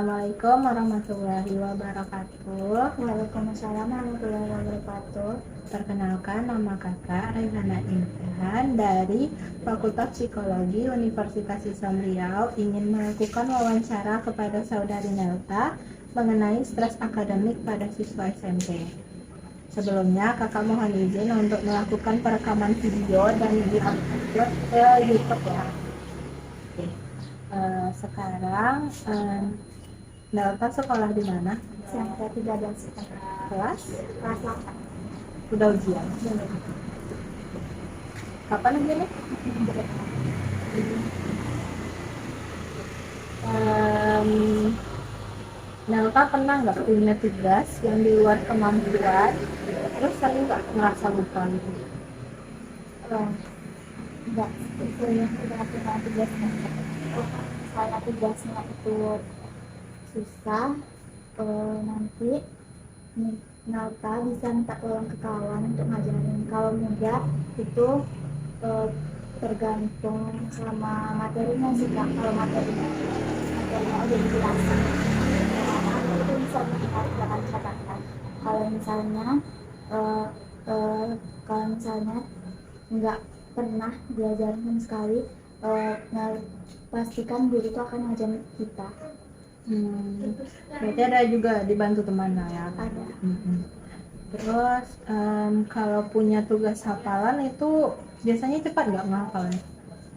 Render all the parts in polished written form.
Assalamualaikum warahmatullahi wabarakatuh. Waalaikumsalam warahmatullahi wabarakatuh. Perkenalkan, nama kakak Raihana Intan dari Fakultas Psikologi Universitas Islam Riau ingin melakukan wawancara kepada saudari Nelta mengenai stres akademik pada siswa SMP. Sebelumnya kakak mohon izin untuk melakukan perekaman video dan diupload ke YouTube ya. Oke. Sekarang Nelta sekolah di mana? SMP 13 Kelas? kelas 8. Udah ujian? Kapan ujiannya? Nelta pernah nggak punya tugas yang di luar kemampuan? Terus sering nggak ngerasa lupa gitu? Enggak, itu yang udah punya tugasnya. Saya tugasnya itu susah, nanti Nalta bisa minta tolong ke kawan untuk ngajarin. Kalau enggak itu tergantung sama materinya sih Kak. Kalau materinya udah dijelasin, itu bisa dikerjakan catatan. Kalau misalnya eh, nggak pernah diajarin sama sekali, pastikan guru itu akan ngajarin kita. Berarti ada juga dibantu teman lah ya? Ada. Terus kalau punya tugas hafalan itu biasanya cepat nggak menghafalnya?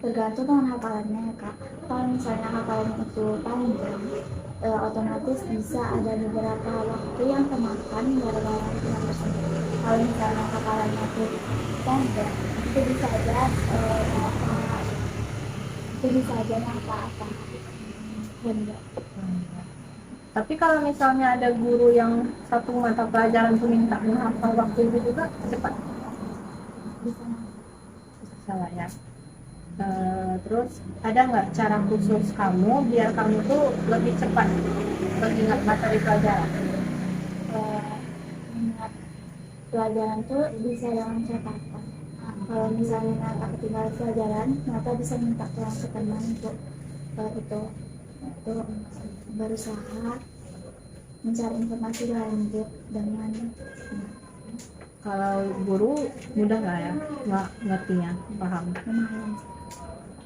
Tergantung dengan hafalannya ya Kak. Kalau misalnya hafalannya itu panjang, otomatis bisa ada beberapa waktu yang kemakan gara-gara hitungan tersebut. Kalau misalnya hafalannya itu pendek, itu bisa aja apa-apa pendek. Tapi kalau misalnya ada guru yang satu mata pelajaran tuh minta menghafal waktu itu juga cepat? Bisa. Salah ya. Terus ada nggak cara khusus kamu biar kamu tuh lebih cepat mengingat materi pelajaran? Ingat pelajaran tuh bisa dengan catatan. Kalau misalnya Nata ketinggalan pelajaran, Nata bisa minta tolong ke teman untuk itu berusaha mencari informasi lanjut dengan Kalau guru mudah nggak ya nggak ngertinya, paham? lumayan.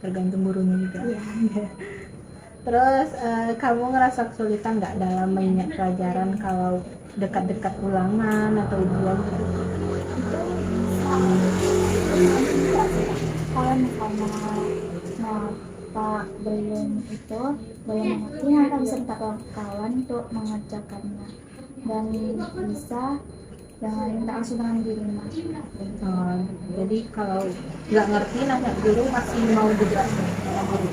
Tergantung gurunya juga. Iya. Terus kamu ngerasa kesulitan nggak dalam mengingat pelajaran kalau dekat-dekat ulangan atau ujian gitu? Kalau misalnya Nata belum mengerti, Nata bisa minta tolong kawan untuk mengerjakannya dan bisa jangan minta langsung dengan di rumah. Jadi kalau nggak ngerti nanya guru masih mau dijelasin sama guru.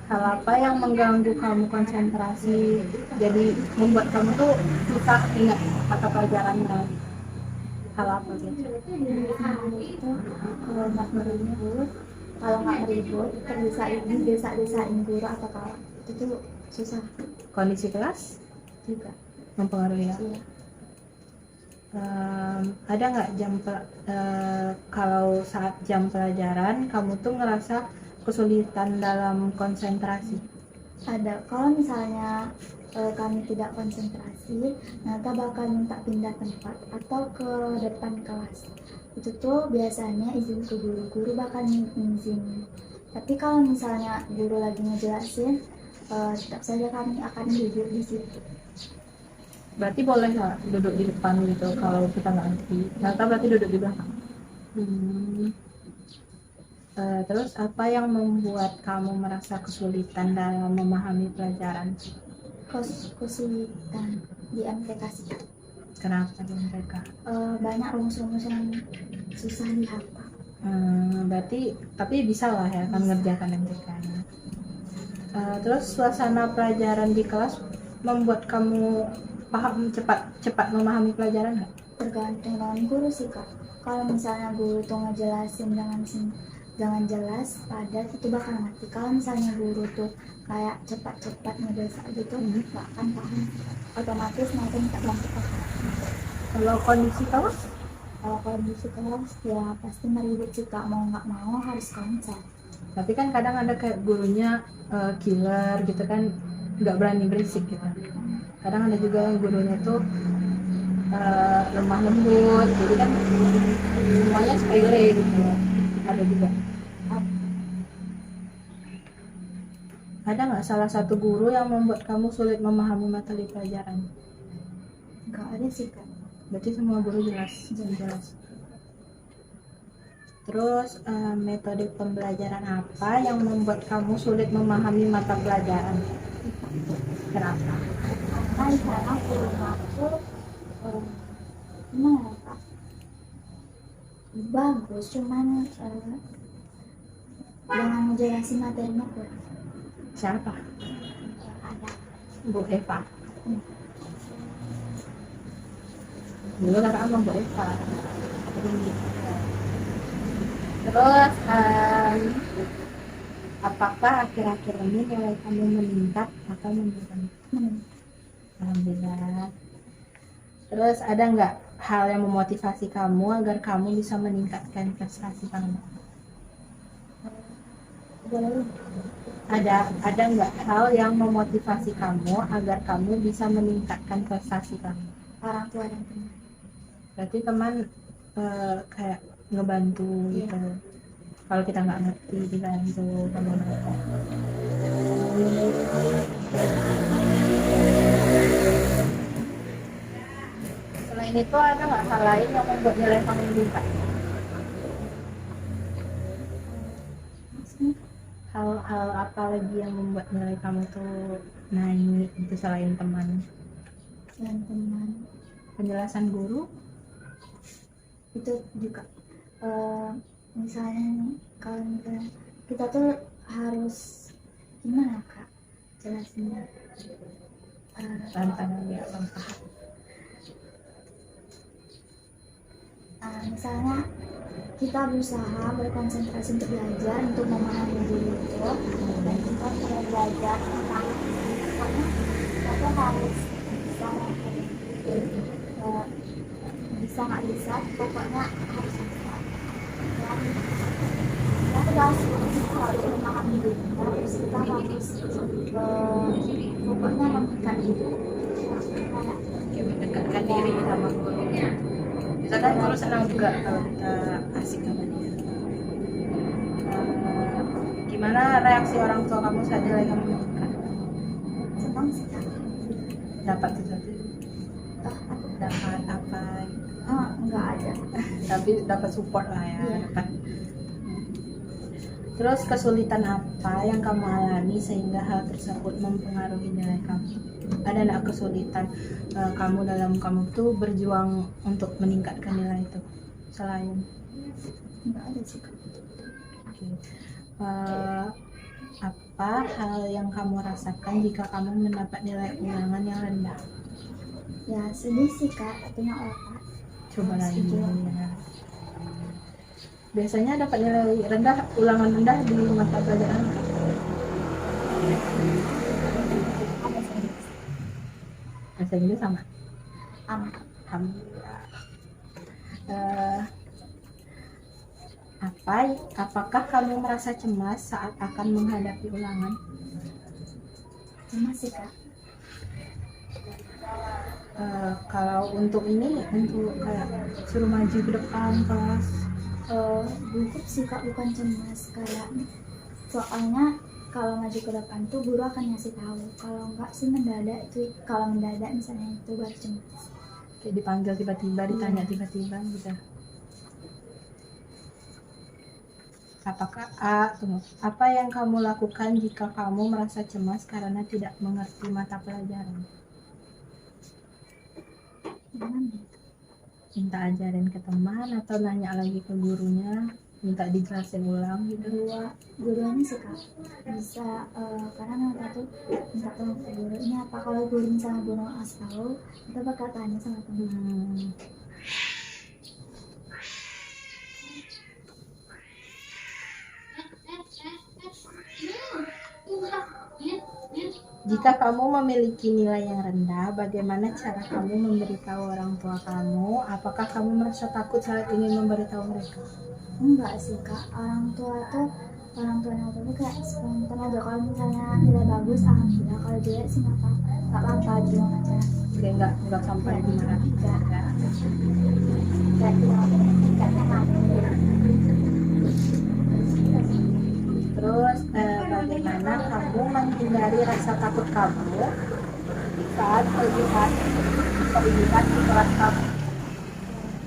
Hal apa yang mengganggu kamu konsentrasi jadi membuat kamu tuh susah ingat mata pelajarannya? Hal apa gitu? Itu kalau nggak meribut desa-desain guru atau kawan itu tuh susah Kondisi kelas juga. mempengaruhi ya? Iya. Ada nggak kalau saat jam pelajaran kamu tuh ngerasa kesulitan dalam konsentrasi? Ada. Kalau misalnya kami tidak konsentrasi, Nata bakal minta pindah tempat atau ke depan kelas. Itu tuh biasanya izin ke guru bakal izin. Tapi kalau misalnya guru lagi ngejelasin, tetap saja kami akan duduk di situ. Berarti boleh nggak duduk di depan gitu kalau kita nggak ngerti? Nata berarti duduk di belakang. Terus apa yang membuat kamu merasa kesulitan dalam memahami pelajaran? Kesulitan di MTK sih. Kenapa di mereka? Banyak rumus-rumus yang susah dihafal. Berarti tapi bisa lah ya kan ngerjakan MTK. Terus suasana pelajaran di kelas membuat kamu paham cepat memahami pelajaran nggak? Tergantung dengan guru sih Kak. Kalau misalnya guru tuh ngejelasin jangan jelas padat, itu bakal ngerti. Kalau misalnya guru tuh kayak cepat-cepat ngedesa gitu, nggak akan paham. Otomatis nanti minta bantu kakak. Kalau kondisi kelas Kalau kondisi kelas ya pasti meribut sih Kak, mau nggak mau harus konsen. Tapi kan kadang ada kayak gurunya killer gitu kan, nggak berani berisik gitu. Kadang ada juga yang gurunya tuh lemah lembut, jadi kan semuanya sepele gitu. Ada juga. Ada nggak salah satu guru yang membuat kamu sulit memahami materi pelajaran? Nggak ada sih kak. Berarti semua guru jelas. Terus metode pembelajaran apa yang membuat kamu sulit memahami mata pelajaran? Kenapa? Karena guru aku gimana ya kak, bagus cuman dengan menjelaskan materinya kurang. Siapa? Ada. Bu Eva. Dulu kakak sama Bu Eva. Terus apakah akhir-akhir ini nilai kamu meningkat atau menurun? Alhamdulillah. Terus ada nggak hal yang memotivasi kamu agar kamu bisa meningkatkan prestasi kamu? Ada nggak hal yang memotivasi kamu agar kamu bisa meningkatkan prestasi kamu? Orang tua dan teman. Berarti teman kayak ngebantu gitu. Kalau kita nggak ngerti dibantu kamu. Selain itu ada nggak hal lain yang membuat nilai kamu meningkat? Hal-hal apa lagi yang membuat nilai kamu tuh naik itu selain teman? Dan teman Penjelasan guru? itu juga misalnya nih, kalau misalnya kita tuh harus gimana kak jelasinnya, Tantangan dia apa? misalnya kita berusaha berkonsentrasi untuk belajar untuk memahami guru itu, dan kita perlu belajar tentang karena kita harus bisa nggak bisa pokoknya harus bisa, dan kita harus memahami diri kita harus pokoknya mendekatkan diri Mendekatkan diri sama gurunya. Misalkan guru senang juga kalau kita asik sama dia. Gimana reaksi orang tua kamu saat nilai kamu meningkat? senang sih kak. Dapat sesuatu? Dapat apa? Nggak ada. Tapi dapat support lah ya. Iya. Dapat. Terus kesulitan apa yang kamu alami sehingga hal tersebut mempengaruhi nilai kamu? Ada nggak kesulitan kamu dalam kamu tuh berjuang untuk meningkatkan nilai itu selain? Nggak ada sih kak. Oke. Apa hal yang kamu rasakan jika kamu mendapat nilai ulangan yang rendah? Ya sedih sih kak, punya otak. Coba lagi. Setuju. Ya. Biasanya dapat nilai rendah, ulangan rendah di mata pelajaran. Ada sedih. Bahasa Inggris sama. Alhamdulillah. Apakah kamu merasa cemas saat akan menghadapi ulangan? Cemas sih kak. Kalau untuk kayak suruh maju ke depan kelas, Gugup sih kak, bukan cemas, kayak soalnya kalau maju ke depan tuh guru akan ngasih tahu, kalau enggak sih mendadak itu, kalau mendadak misalnya itu baru cemas. kayak dipanggil tiba-tiba, ditanya tiba-tiba gitu. Apa yang kamu lakukan jika kamu merasa cemas karena tidak mengerti mata pelajaran? Gimana? Minta ajarin ke teman atau nanya lagi ke gurunya, minta dijelasin ulang gitu. Dua-duanya sih kak, bisa karena mereka tuh minta tolong ke guru ini apa, kalau guru misalnya guru ngasih tahu, kita bakal tanya sama teman. Jika kamu memiliki nilai yang rendah, bagaimana cara kamu memberitahu orang tua kamu? Apakah kamu merasa takut saat ingin memberitahu mereka? Enggak sih kak, orang tua tuh orang tua Nauta tuh kayak spontan aja, kalau misalnya nilai bagus alhamdulillah, kalau jelek sih nggak apa-apa, jual aja. Oke, nggak sampai dimarahin. Nggak kayak tidak tenang. Terus bagaimana kamu menghindari rasa takut kamu saat melihat perlihat di kelas kamu?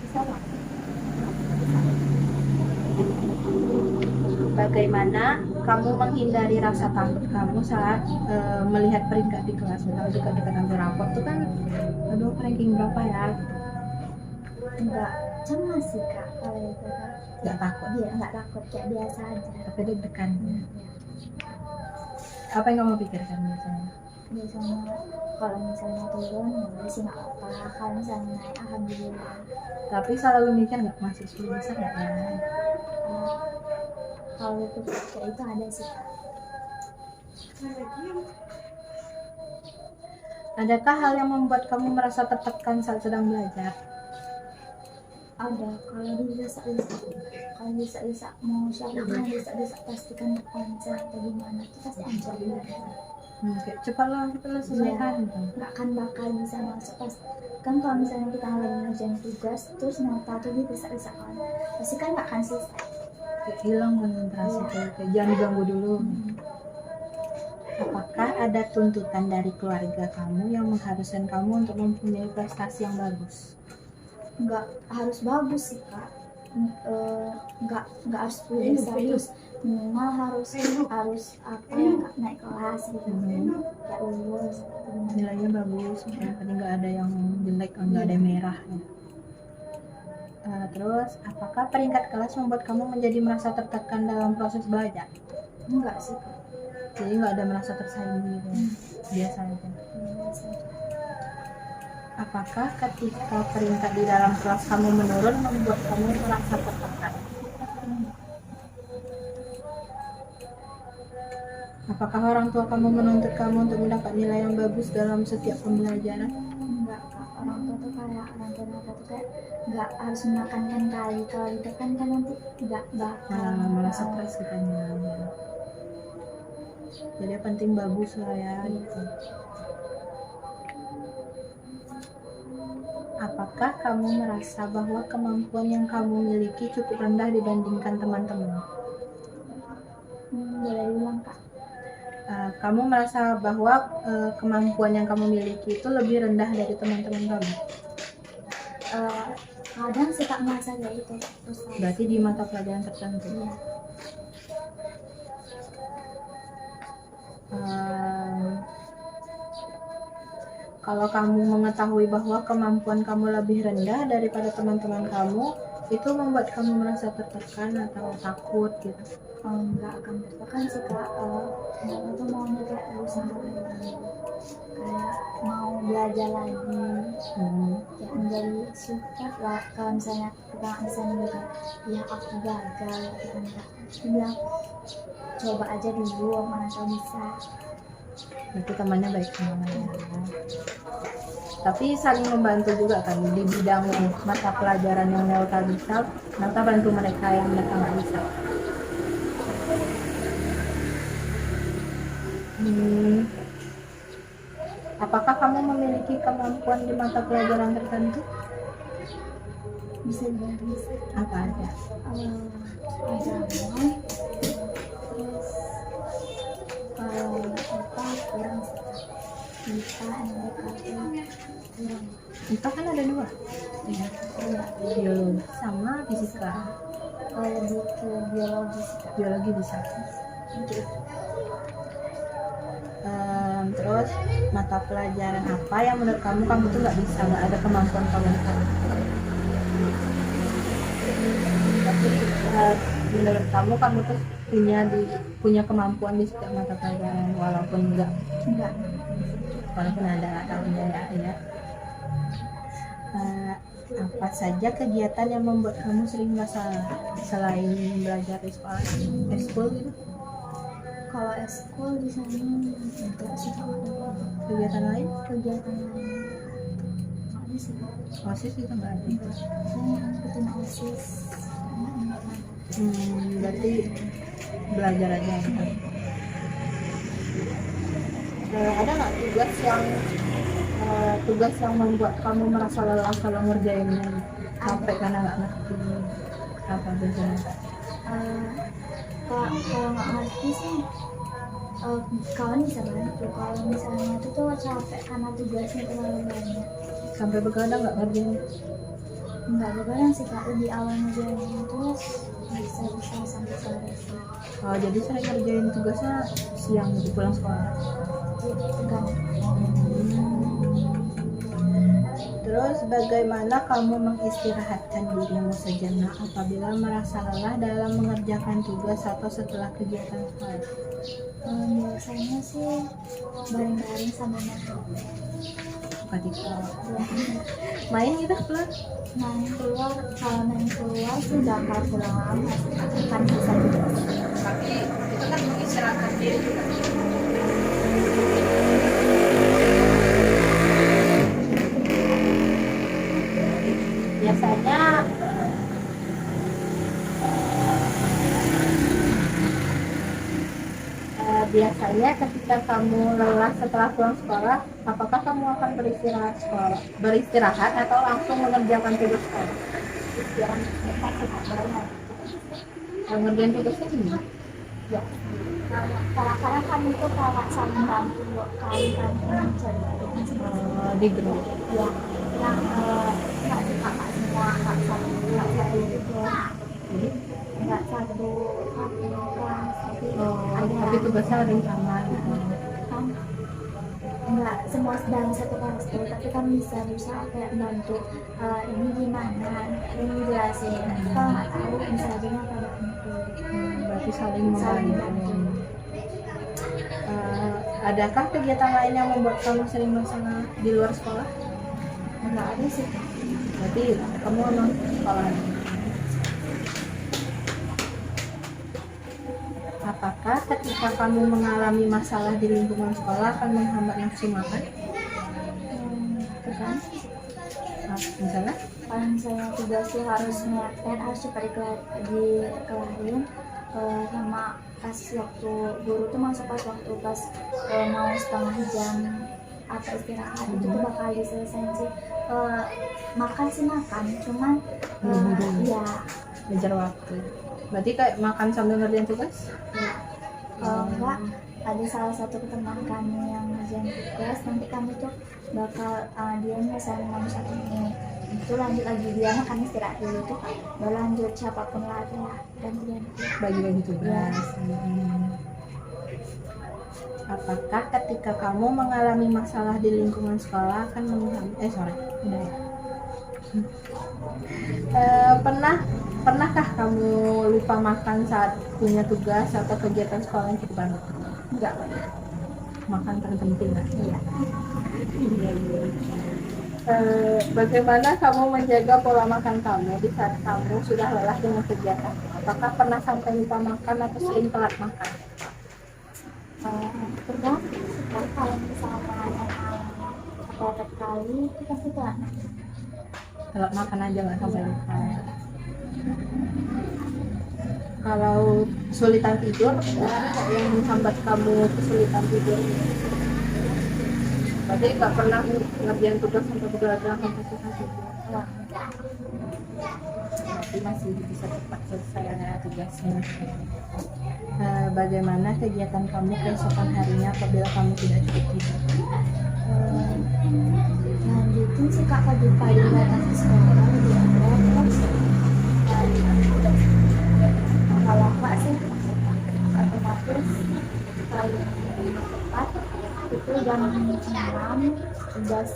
Bisa nggak? Bagaimana kamu menghindari rasa takut kamu saat melihat peringkat di kelas? Misalnya juga kita ambil raport tuh kan, aduh ranking berapa ya? Nggak cemas sih kak kalau itu kak. Nggak takut, Dia nggak takut, kayak biasa aja. tapi deg-degan. Ya. Apa yang kamu pikirkan biasanya? Biasanya kalau misalnya turun ya sih nggak apa-apa, kalau misalnya naik alhamdulillah. Tapi selalu mikir nggak masih 10 besar nggak ya? Kalau itu kayak itu ada sih kak. Adakah hal yang membuat kamu merasa tertekan saat sedang belajar? Ada, kalau bisa mau siapa bisa pastikan konser atau gimana itu pasti aja Kayak cepatlah selesaikan. nggak akan bakal bisa masuk pas kan. Kalau misalnya kita lagi ngerjain tugas terus nota tuh bisa kan pasti kan nggak akan selesai. Kayak hilang konsentrasi, kayak jangan diganggu dulu. Apakah ada tuntutan dari keluarga kamu yang mengharuskan kamu untuk mempunyai prestasi yang bagus? Nggak harus bagus sih kak. Nggak harus bisa terus minimal harus apa ya kak, naik kelas gitu. Kayak lulus Nilainya bagus, yang penting nggak ada yang jelek, nggak ada yang merah ya. Terus, apakah peringkat kelas membuat kamu menjadi merasa tertekan dalam proses belajar? enggak sih kak. Jadi nggak ada merasa tersaingi gitu, biasa aja. Biasa. Apakah ketika peringkat di dalam kelas kamu menurun membuat kamu merasa tertekan? Apakah orang tua kamu menuntut kamu untuk mendapat nilai yang bagus dalam setiap pembelajaran? Enggak kak, orang tua tuh kayak orang tua tuh kayak nggak harus menekankan kali, kalau ditekan kan nanti nggak bakal Malah stres kitanya. Jadi yang penting bagus lah ya gitu. Apakah kamu merasa bahwa kemampuan yang kamu miliki cukup rendah dibandingkan teman-teman? boleh diulang kak. Kamu merasa bahwa kemampuan yang kamu miliki itu lebih rendah dari teman-teman kamu? Kadang sih kak merasa kayak itu terus Berarti di mata pelajaran tertentu. iya. Kalau kamu mengetahui bahwa kemampuan kamu lebih rendah daripada teman-teman kamu, itu membuat kamu merasa tertekan atau takut gitu? Nggak akan tertekan sih kak. Aku tuh maunya kayak berusaha lagi, kayak mau belajar lagi, kayak menjadi support lah. Kalau misalnya kita nggak bisa nilai ya aku gagal gitu enggak, aku bilang coba aja dulu mana tahu bisa. Itu temannya baik semuanya. Tapi saling membantu juga kan di bidang mata pelajaran yang Nauta bisa, Nauta bantu mereka yang mereka nggak bisa. Apakah kamu memiliki kemampuan di mata pelajaran tertentu? Bisa dibilang bisa. Apa aja? Agama, terus kalau apa kurang sih kak. IPA, MDKT kurang. IPA kan ada 2 ya, biologi sama fisika. Kalau lebih ke biologi sih kak. Biologi bisa. Terus mata pelajaran apa yang menurut kamu tuh nggak bisa, nggak ada kemampuan kamu di sana? Tapi menurut kamu tuh punya kemampuan di setiap mata pelajaran walaupun enggak, walaupun ada tahunnya ya. Apa saja kegiatan yang membuat kamu sering masalah selain belajar di sekolah, eskul gitu? Kalau eskul di sana enggak sih kak. Kegiatan lain? Kegiatan lain nggak ada sih kak. OSIS itu nggak ada. Saya ikutin OSIS karena enggak ada. Berarti belajar aja gitu. Ada nggak tugas yang membuat kamu merasa lelah kalau ngerjainnya sampai karena nggak ngerti apa biasanya? Kalau nggak ngerti sih kawan bisa bantu. Kalau misalnya itu tuh capek karena tugasnya terlalu banyak, Sampai begadang nggak ngerjain? nggak begadang sih kak, lebih awal ngerjainnya terus bisa sampai sore sih. Oh, jadi sering ngerjain tugasnya siang gitu pulang sekolah. Tergantung. Terus bagaimana kamu mengistirahatkan dirimu sejenak apabila merasa lelah dalam mengerjakan tugas atau setelah kegiatan sekolah? Biasanya sih bareng-bareng sama teman. Ketika main gitu pulang? Main keluar, kalau main keluar sih bakal pulang lama sih, kan bisa juga. Tapi itu kan mengistirahatkan diri juga. Biasanya biasanya ketika kamu lelah setelah pulang sekolah, apakah kamu akan beristirahat atau langsung mengerjakan tugas sekolah? Istirahat sebentar sih kak, baru mau. Ngerjain tugasnya gimana? Ya, kadang-kadang kami tuh kayak saling bantu kali mencari Di grup. ya yang nggak suka nggak semua nggak satu gitu, Jadi, nggak satu kelas, tapi ada tapi tugasnya ada yang sama gitu. kan nggak semua dalam satu kelas tuh, tapi kan bisa berusaha kayak bantu ini gimana, ini jelasin, kalau nggak tahu bisa aja nggak pada itu. Berarti saling Saling membantu. bantu. Adakah kegiatan lain yang membuat kamu sering bersama di luar sekolah? Nggak ada sih. Berarti kamu memang sekolah. Apakah ketika kamu mengalami masalah di lingkungan sekolah akan menghambat nafsu makan? Itu kan Misalnya? kalau misalnya tugasnya harus nyatet harus cepat dikelarin, sama pas waktu guru tuh masuk pas waktu mau setengah jam atau istirahat itu tuh bakal diselesaikan sih. Makan sih makan, cuman ya Ngejar waktu. Berarti kayak makan sambil ngerjain tugas? kalau enggak ada salah satu teman kami yang ngerjain tugas, nanti kami tuh bakal dia misalnya mau 1 menit itu lanjut lagi, dia makan istirahat dulu tuh baru lanjut, siapapun lagi lah gantian. Bagi-bagi tugas. Apakah ketika kamu mengalami masalah di lingkungan sekolah akan udah ya. Pernahkah kamu lupa makan saat punya tugas atau kegiatan sekolah yang cukup banget? Enggak. Makan terpenting lah. Iya. Bagaimana kamu menjaga pola makan kamu di saat kamu sudah lelah dengan kegiatan? Apakah pernah sampai lupa makan atau sering telat makan? Tergantung sih, kalau misalnya kepepet kali itu pasti telat. Telat makan aja nggak sampai lupa. Kalau kesulitan tidur, apa yang menghambat kamu kesulitan tidur? Berarti nggak pernah ngerjain tugas sampai begadang sampai susah tidur. Berarti masih bisa cepat selesai tugasnya. Bagaimana kegiatan kamu keesokan harinya apabila kamu tidak cukup tidur? Lanjutin sih kak, pagi-pagi datang ke sekolah lebih ada terus kalau enggak sih otomatis kalau cepat itu jam 6 tugas,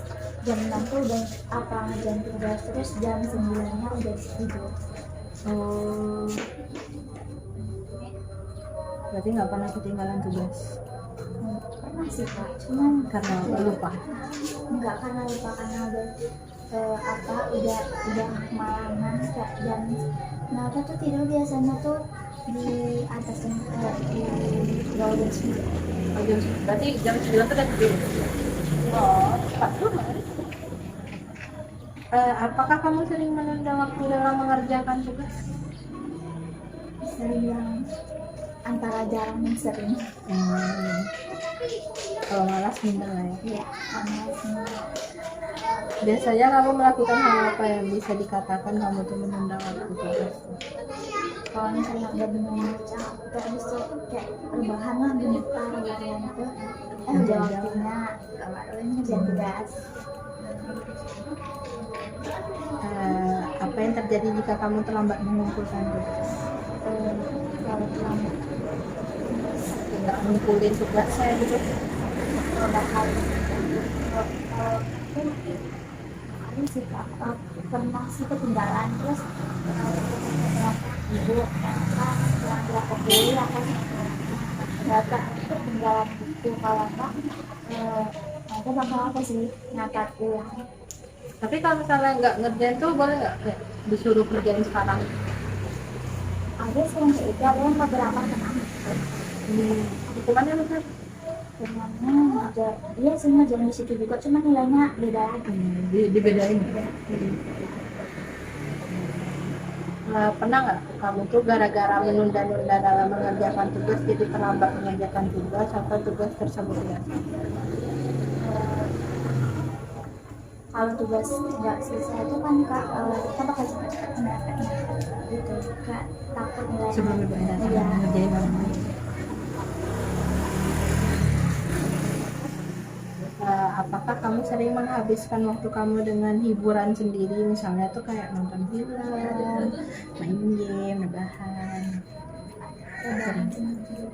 jam 6 tuh udah apa jam tugas, terus jam 9-nya udah tidur. Berarti nggak pernah ketinggalan tugas? Pernah sih kak, cuman Karena lupa. enggak karena lupa, karena udah malaman kayak jam. Nah aku tuh tidur biasanya tuh di atas di bawah jam 9. Berarti jam 9 tuh udah tidur? Oh, cepat banget. Apakah kamu sering menunda waktu dalam mengerjakan tugas? Sering yang antara jarang dan sering. Kalau malas minder lah ya. Ya, karena semua Biasanya kamu melakukan hal apa yang bisa dikatakan kamu tuh menunda waktu tugas? kalau misalnya udah benar baca terus tuh kayak rebahan lah bentar gitu ya tuh udah waktunya baru ngerjain tugas. Apa yang terjadi jika kamu terlambat mengumpulkan tugas? Kalau terlambat Nggak ngumpulin tugasnya gitu? bakal kemarin sih Kak, pernah sih ketinggalan terus ibu kan pulang berapa kuliah kan data ketinggalan buku kalau enggak nanti bakal apa sih ngatat ulang. Tapi kalau misalnya nggak ngerjain tuh boleh nggak kayak disuruh kerjain sekarang? Ada sih yang kayak itu, ada yang beberapa tenang Hukumannya apa? sebenarnya dia sih ngerjain di situ juga cuma nilainya beda lagi. Dibedain. Pernah nggak kamu tuh gara-gara menunda-nunda dalam mengerjakan tugas jadi terlambat mengerjakan tugas atau tugas tersebut ya? Kalau tugas nggak selesai itu kan Kak, kita bakal cepat-cepat mendapatnya gitu Kak, takut nilainya Sebelum berada iya. mengerjain orang lain. Apakah kamu sering menghabiskan waktu kamu dengan hiburan sendiri, misalnya tuh kayak nonton film, main game, rebahan? Rebahan Sering. sendiri.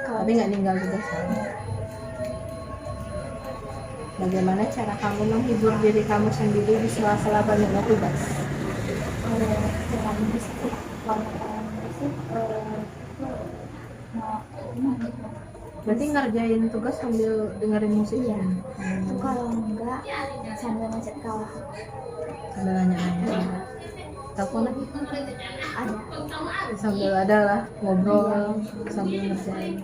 Kalau Tapi nggak ninggal tugas ya? Bagaimana cara kamu menghibur diri kamu sendiri di sela-sela banyaknya tugas? dengan musik, kalau musik mau gimana? Berarti ngerjain tugas sambil dengerin musik ya? Kalau enggak sambil ngecek kawan Sambil nanya-nanya. Telepon lagi ada. sambil ada lah ngobrol sambil ngerjain.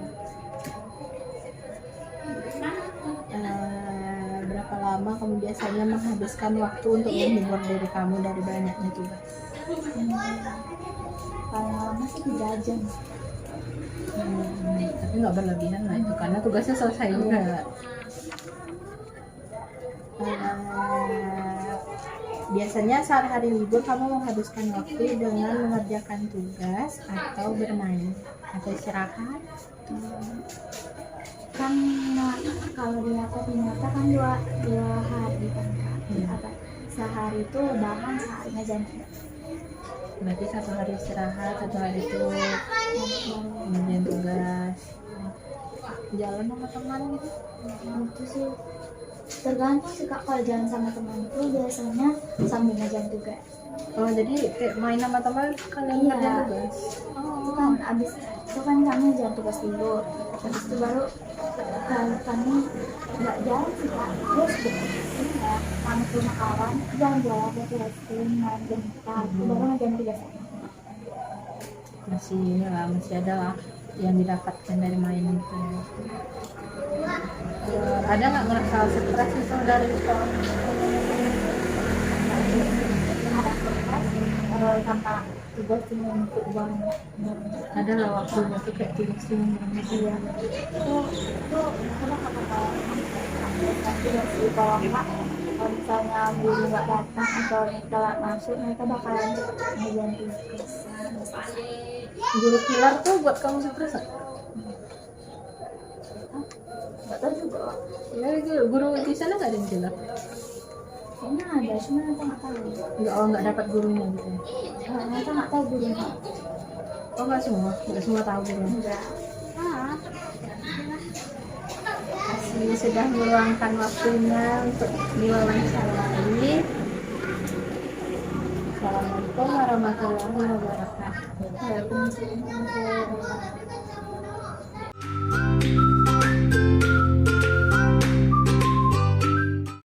Berapa lama kamu biasanya menghabiskan waktu untuk menghibur diri kamu dari banyaknya tugas? Paling lama sih 3 jam. Tapi nggak berlebihan lah itu karena tugasnya selesai juga. Biasanya saat hari libur kamu menghabiskan waktu dengan mengerjakan tugas atau bermain atau istirahat? Kan kalau di apa ternyata kan dua hari kan Kak. Apa sehari itu rebahan, sehari ngerjain tugas. Berarti satu hari istirahat, satu hari itu ngerjain tugas. Jalan sama teman gitu? Itu sih tergantung sih Kak, kalau jalan sama teman itu biasanya sambil ngerjain tugas. Oh jadi kayak main sama teman kalian Iya. ngerjain tugas? Itu kan abis itu kan kami ngerjain tugas dulu, habis itu baru kalau kami nggak jalan sih Kak, terus ya kami ke rumah kawan jalan-jalan ke restoran main bentar, itu baru ngerjain tugas. Masih inilah, masih ada lah yang didapatkan dari main itu. Ada nggak ngerasa stres itu dari sekolah? Sama tugas cuma untuk banyak. Ada lah waktunya tuh kayak tugas cuma Iya. Itu karena kata juga sih kalau nggak, kalau misalnya guru nggak datang atau telat masuk, mereka bakalan cepet ngerjain tugas. Guru pilar tuh buat kamu stres nggak? Nggak tahu juga. Ya guru di sana nggak ada yang pilar? Kayaknya ada, cuma nanti nggak tahu. Nggak dapat gurunya gitu ya? Nanti nggak tahu gurunya. Oh nggak semua tahu gurunya. Enggak. Masih sudah meluangkan waktunya untuk diwawancarai. Assalamualaikum warahmatullahi wabarakatuh. Waalaikumsalam warahmatullahi wabarakatuh.